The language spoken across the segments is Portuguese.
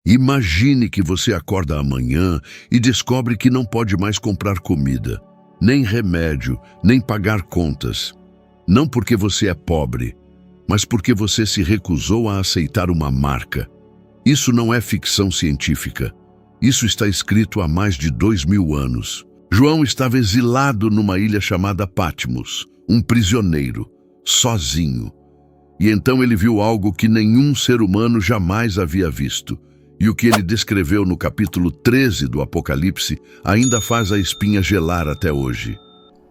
Imagine que você acorda amanhã e descobre que não pode mais comprar comida, nem remédio, nem pagar contas. Não porque você é pobre, mas porque você se recusou a aceitar uma marca. Isso não é ficção científica. Isso está escrito há mais de 2000 anos. João estava exilado numa ilha chamada Patmos, um prisioneiro, sozinho. E então ele viu algo que nenhum ser humano jamais havia visto. E o que ele descreveu no capítulo 13 do Apocalipse ainda faz a espinha gelar até hoje.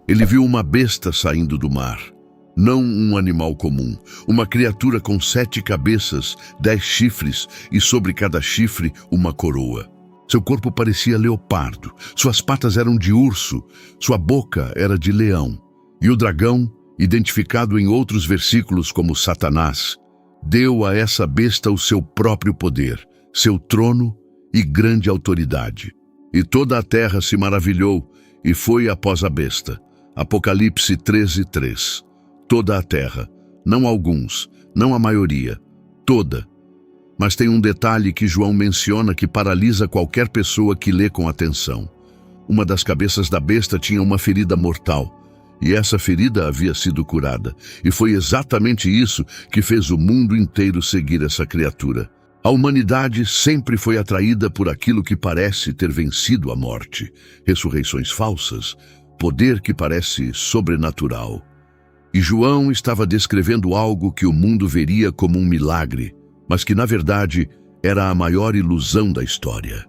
Ele viu uma besta saindo do mar. Não um animal comum, uma criatura com 7 cabeças, 10 chifres e sobre cada chifre uma coroa. Seu corpo parecia leopardo, suas patas eram de urso, sua boca era de leão. E o dragão, identificado em outros versículos como Satanás, deu a essa besta o seu próprio poder, seu trono e grande autoridade. E toda a terra se maravilhou e foi após a besta. Apocalipse 13:3. Toda a terra, não alguns, não a maioria, toda. Mas tem um detalhe que João menciona que paralisa qualquer pessoa que lê com atenção. Uma das cabeças da besta tinha uma ferida mortal, e essa ferida havia sido curada. E foi exatamente isso que fez o mundo inteiro seguir essa criatura. A humanidade sempre foi atraída por aquilo que parece ter vencido a morte. Ressurreições falsas, poder que parece sobrenatural. E João estava descrevendo algo que o mundo veria como um milagre, mas que na verdade era a maior ilusão da história.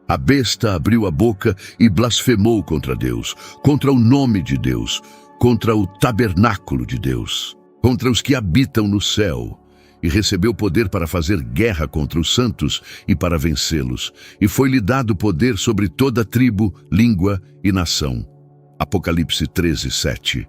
A besta abriu a boca e blasfemou contra Deus, contra o nome de Deus, contra o tabernáculo de Deus, contra os que habitam no céu, e recebeu poder para fazer guerra contra os santos e para vencê-los, e foi-lhe dado poder sobre toda tribo, língua e nação. Apocalipse 13:7.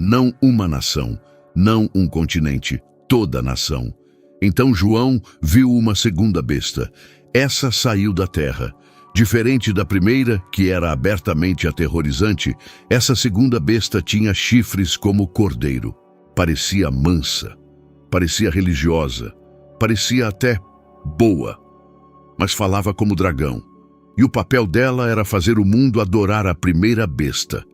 Não uma nação, não um continente, toda a nação. Então João viu uma segunda besta. Essa saiu da terra. Diferente da primeira, que era abertamente aterrorizante, essa segunda besta tinha chifres como cordeiro. Parecia mansa, parecia religiosa, parecia até boa, mas falava como dragão. E o papel dela era fazer o mundo adorar a primeira besta.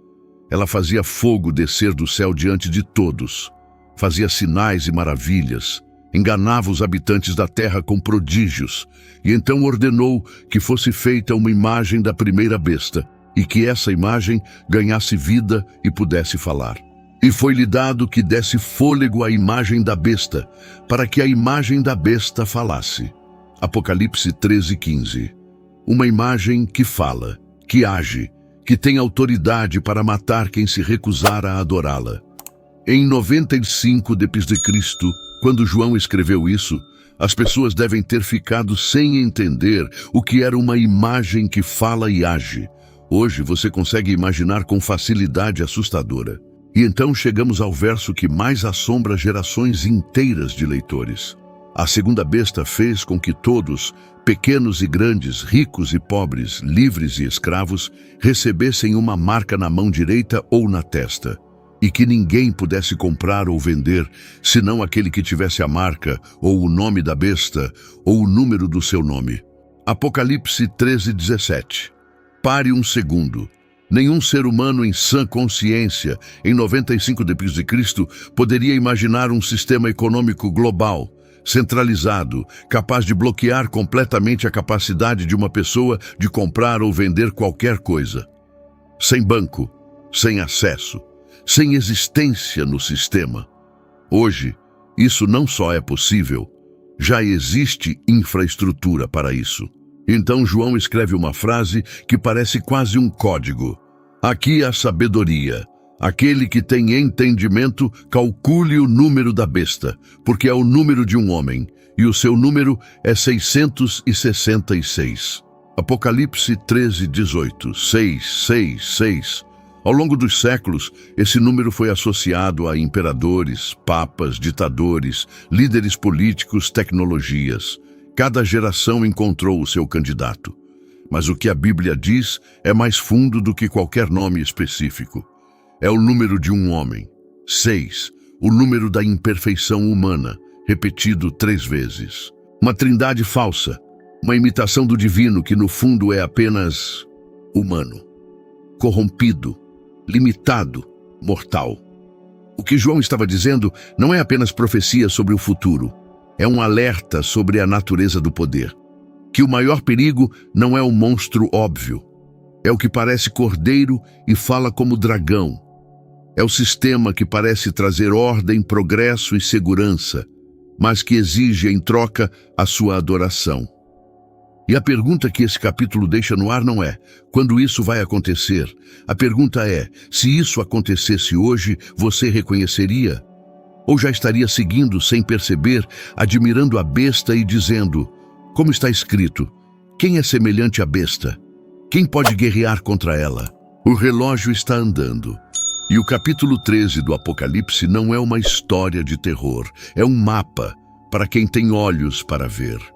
Ela fazia fogo descer do céu diante de todos, fazia sinais e maravilhas, enganava os habitantes da terra com prodígios, e então ordenou que fosse feita uma imagem da primeira besta, e que essa imagem ganhasse vida e pudesse falar. E foi-lhe dado que desse fôlego à imagem da besta, para que a imagem da besta falasse. Apocalipse 13:15. Uma imagem que fala, que age, que tem autoridade para matar quem se recusar a adorá-la. Em 95 d.C., quando João escreveu isso, as pessoas devem ter ficado sem entender o que era uma imagem que fala e age. Hoje você consegue imaginar com facilidade assustadora. E então chegamos ao verso que mais assombra gerações inteiras de leitores. A segunda besta fez com que todos, pequenos e grandes, ricos e pobres, livres e escravos, recebessem uma marca na mão direita ou na testa, e que ninguém pudesse comprar ou vender, senão aquele que tivesse a marca, ou o nome da besta, ou o número do seu nome. Apocalipse 13:17. Pare um segundo. Nenhum ser humano em sã consciência, em 95 d.C., poderia imaginar um sistema econômico global, centralizado, capaz de bloquear completamente a capacidade de uma pessoa de comprar ou vender qualquer coisa. Sem banco, sem acesso, sem existência no sistema. Hoje, isso não só é possível, já existe infraestrutura para isso. Então João escreve uma frase que parece quase um código. Aqui a sabedoria. Aquele que tem entendimento, calcule o número da besta, porque é o número de um homem, e o seu número é 666. Apocalipse 13:18, 666. Ao longo dos séculos, esse número foi associado a imperadores, papas, ditadores, líderes políticos, tecnologias. Cada geração encontrou o seu candidato. Mas o que a Bíblia diz é mais fundo do que qualquer nome específico. É o número de um homem. 6, o número da imperfeição humana, repetido 3 vezes. Uma trindade falsa, Uma imitação do divino que no fundo é apenas humano, corrompido, limitado, mortal. O que João estava dizendo não é apenas profecia sobre o futuro, é um alerta sobre a natureza do poder. Que o maior perigo não é o monstro óbvio, é o que parece cordeiro e fala como dragão. É o sistema que parece trazer ordem, progresso e segurança, mas que exige em troca a sua adoração. E a pergunta que esse capítulo deixa no ar não é quando isso vai acontecer. A pergunta é, se isso acontecesse hoje, você reconheceria? Ou já estaria seguindo sem perceber, admirando a besta e dizendo, como está escrito, quem é semelhante à besta? Quem pode guerrear contra ela? O relógio está andando. E o capítulo 13 do Apocalipse não é uma história de terror, é um mapa para quem tem olhos para ver.